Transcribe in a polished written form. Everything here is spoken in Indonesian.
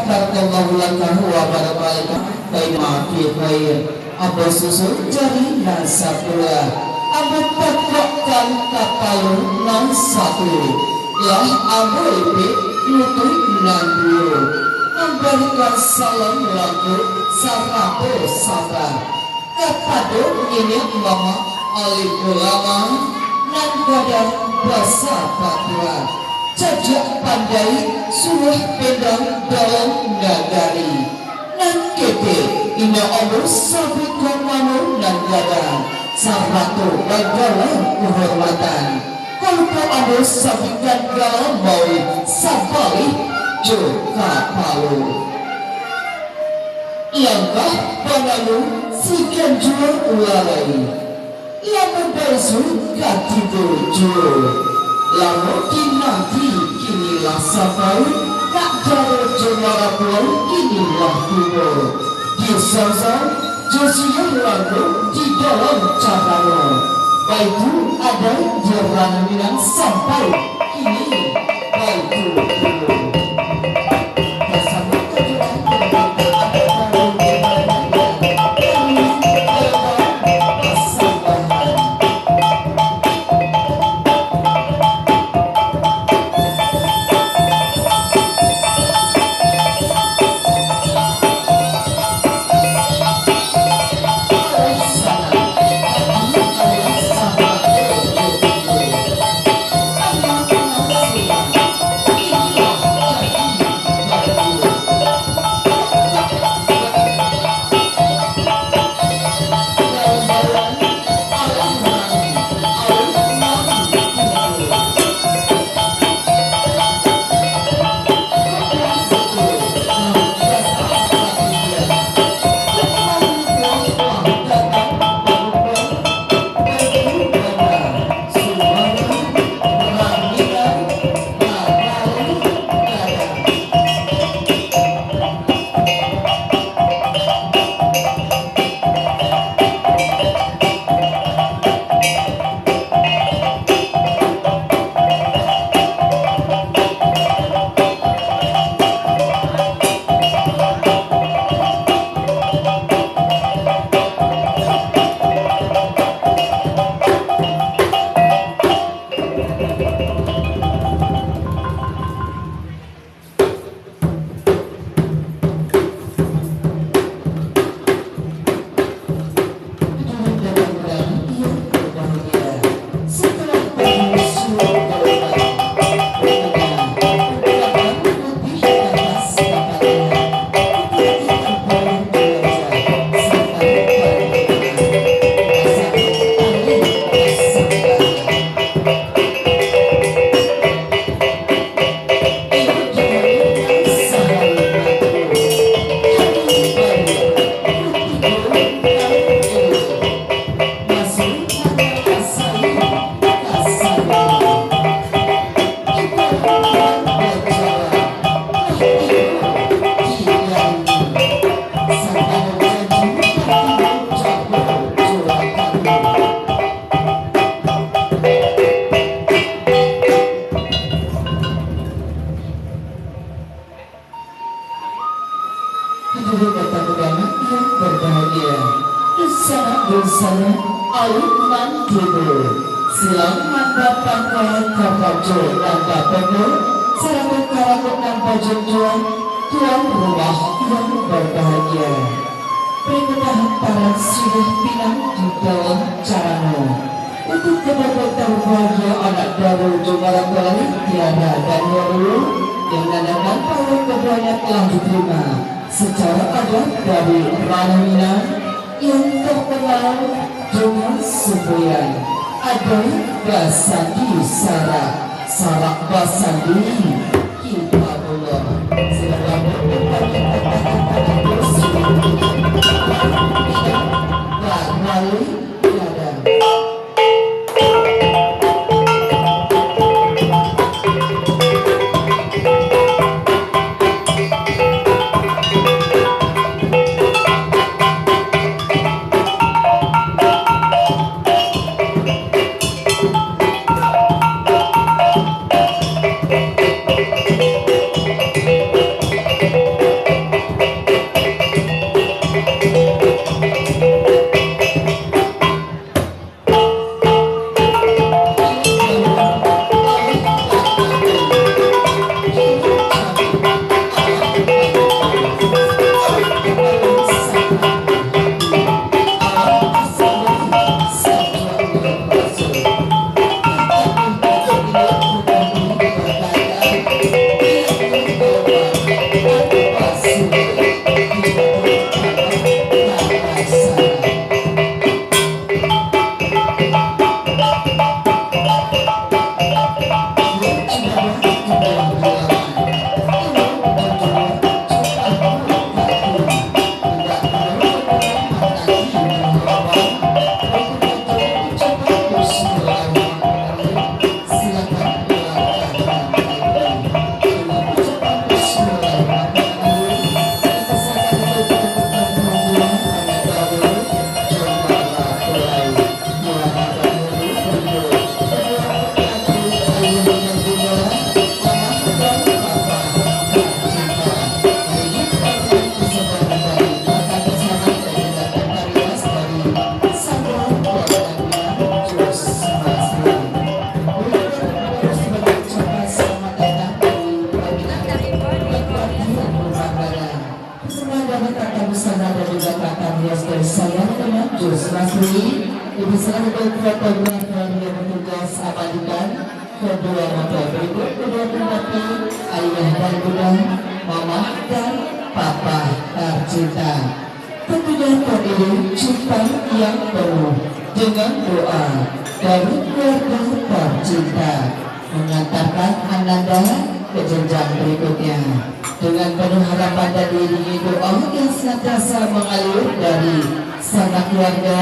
barakallahu laka wa baraka baina fi khair. Apa susul jari nasabula abu pokokkan kapalu nan satu lah abu ipi nutui nan dulu memberikan salam lagu sarapu sabar kepada ini mama alim ulama nan gadang bahasa Papua jajak pandai suruh pedang dalam nagari nan kete ina Allah sabitkan manu nan gadang saratu bagalan kehormatan kalau Allah sabitkan dalam maui sabali juga palu langkah panalu sikan jual ulai yang mempersu katidur jual lalu dinanti kinilah sabai tak jauh jumara pulau inilah timur disasa josiah lagu di dalam caramu baitu ada jalan minang sampai kini baitu bersama Aluman Dulu Selamat datang ke Kapajo dan Kapajo Selamat karakot dan Pajujuan Tuan rumah yang berbahagia Perkenahan para sudah pinang di dalam caramu Untuk kedapatan bahagia anak baru Jumara Kuala Tiada dan Waru Yang menandakan bahwa keduanya telah diterima secara adat dari Ranamina yang terkenal dengan semboyan ada Basandi Sarak Basandi Kitabullah silakan berbagi kata-kata bersih dan melalui tiada Semua dari kakak busana dan juga kakak hias dari saya dengan Jus Masri. Ibu selalu fotografer yang bertugas abadikan kedua motor berikut kedua pendaki ayah dan bunda, mama dan papa tercinta. Tentunya ini cinta yang penuh dengan doa dari keluarga tercinta mengantarkan Ananda ke jenjang berikutnya dengan penuh harapan dan diiringi doa yang senantiasa mengalir dari sanak keluarga.